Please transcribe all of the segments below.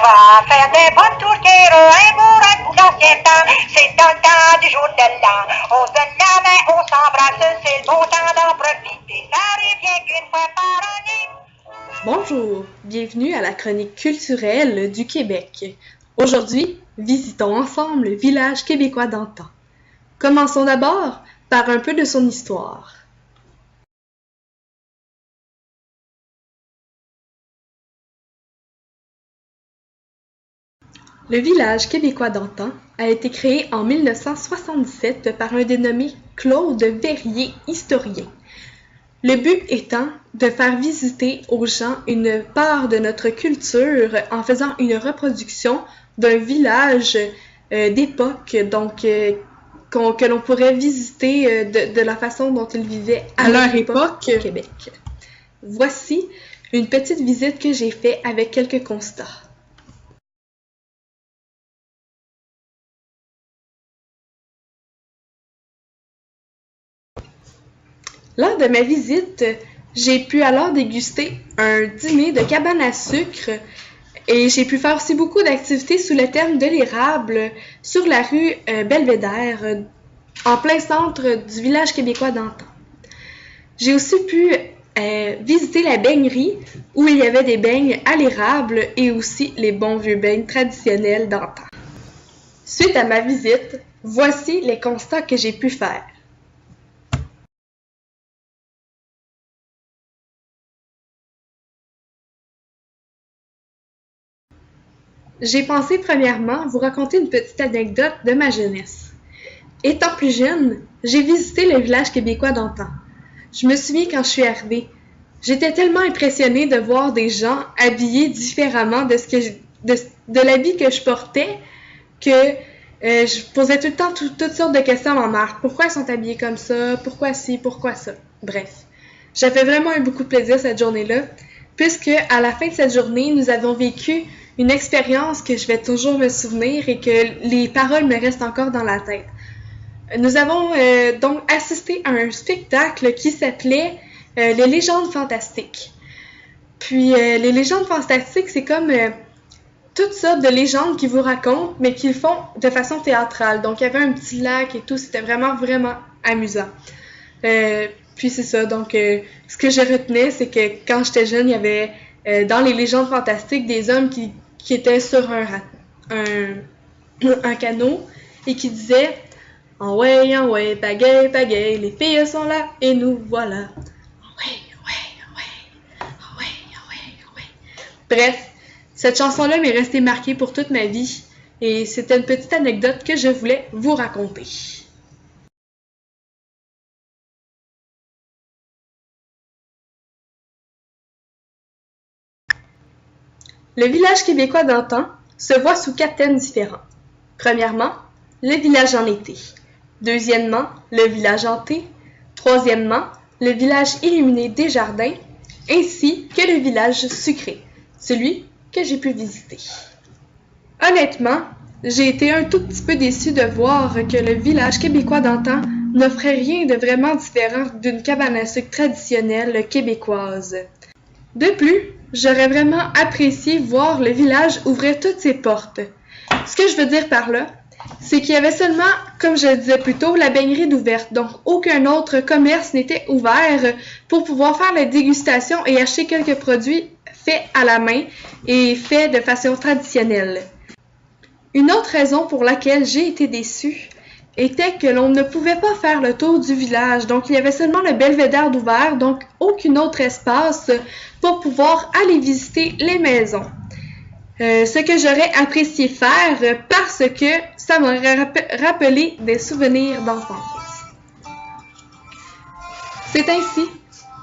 je vais faire des bonnes tourquettes, un bourrin pour la fiesta. C'est dans le temps du jour de l'an. On se donne la main, on s'embrasse, c'est le bon temps d'en profiter. Ça revient qu'une fois par année. Bonjour, bienvenue à la chronique culturelle du Québec. Aujourd'hui, visitons ensemble le village québécois d'antan. Commençons d'abord par un peu de son histoire. Le village québécois d'antan a été créé en 1977 par un dénommé Claude Verrier, historien. Le but étant de faire visiter aux gens une part de notre culture en faisant une reproduction d'un village d'époque, donc que l'on pourrait visiter de la façon dont ils vivaient à leur époque au Québec. Voici une petite visite que j'ai faite avec quelques constats. Lors de ma visite, j'ai pu alors déguster un dîner de cabane à sucre et j'ai pu faire aussi beaucoup d'activités sous le thème de l'érable sur la rue Belvédère, en plein centre du village québécois d'antan. J'ai aussi pu visiter la baignerie où il y avait des beignes à l'érable et aussi les bons vieux beignes traditionnels d'antan. Suite à ma visite, voici les constats que j'ai pu faire. J'ai pensé premièrement vous raconter une petite anecdote de ma jeunesse. Étant plus jeune, j'ai visité le village québécois d'antan. Je me souviens quand je suis arrivée, j'étais tellement impressionnée de voir des gens habillés différemment de l'habit que je portais que je posais tout le temps toutes sortes de questions à ma mère. Pourquoi ils sont habillés comme ça? Pourquoi ci? Pourquoi ça? Bref, j'avais vraiment eu beaucoup de plaisir cette journée-là, puisque à la fin de cette journée, nous avons vécu une expérience que je vais toujours me souvenir et que les paroles me restent encore dans la tête. Nous avons donc assisté à un spectacle qui s'appelait Les légendes fantastiques. Puis les légendes fantastiques, c'est comme toutes sortes de légendes qu'ils vous racontent, mais qu'ils font de façon théâtrale. Donc il y avait un petit lac et tout, c'était vraiment, vraiment amusant. Puis c'est ça, donc ce que je retenais, c'est que quand j'étais jeune, il y avait dans les légendes fantastiques des hommes qui étaient sur un canot et qui disaient « En ouais, pagaille, pagaille, les filles sont là et nous voilà. » Bref, cette chanson-là m'est restée marquée pour toute ma vie et c'était une petite anecdote que je voulais vous raconter. Le village québécois d'antan se voit sous 4 thèmes différents. Premièrement, le village en été. Deuxièmement, le village hanté. Troisièmement, le village illuminé des jardins, ainsi que le village sucré, celui que j'ai pu visiter. Honnêtement, j'ai été un tout petit peu déçue de voir que le village québécois d'antan n'offrait rien de vraiment différent d'une cabane à sucre traditionnelle québécoise. De plus, j'aurais vraiment apprécié voir le village ouvrir toutes ses portes. Ce que je veux dire par là, c'est qu'il y avait seulement, comme je le disais plus tôt, la baignerie d'ouverte. Donc, aucun autre commerce n'était ouvert pour pouvoir faire la dégustation et acheter quelques produits faits à la main et faits de façon traditionnelle. Une autre raison pour laquelle j'ai été déçue était que l'on ne pouvait pas faire le tour du village. Donc, il y avait seulement le belvédère d'ouvert, donc aucun autre espace pour pouvoir aller visiter les maisons. Ce que j'aurais apprécié faire parce que ça m'aurait rappelé des souvenirs d'enfance. C'est ainsi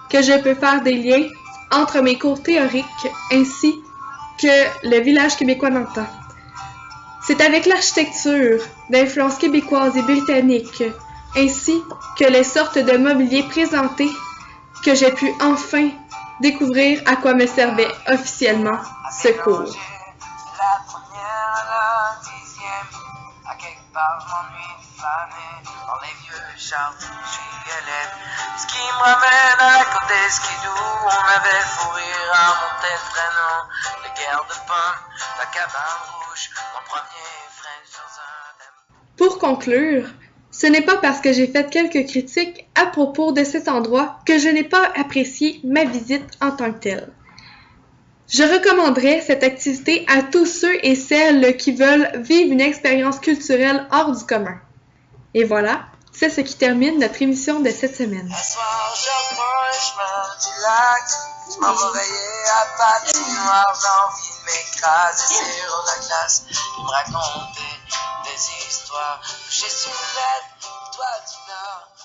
que je peux faire des liens entre mes cours théoriques ainsi que le village québécois d'antan. C'est avec l'architecture d'influence québécoise et britannique, ainsi que les sortes de mobilier présentés, que j'ai pu enfin découvrir à quoi me servait officiellement ce cours. part, je m'ennuie de flâner dans les vieux chars chez Hélène. Ce qui me ramène à la côte des skidoo, on avait fou rire à monter le traîneau. Les guerres de pommes, la cabane rouge, mon premier frein sur un thème. Pour conclure, ce n'est pas parce que j'ai fait quelques critiques à propos de cet endroit que je n'ai pas apprécié ma visite en tant que telle. Je recommanderais cette activité à tous ceux et celles qui veulent vivre une expérience culturelle hors du commun. Et voilà, c'est ce qui termine notre émission de cette semaine. Un soir, je reprends le chemin du lac. Je m'en vais veiller à patinoire. J'ai envie de m'écraser sur la glace. De me raconter des histoires. Toucher sur une lettre, toi du Nord.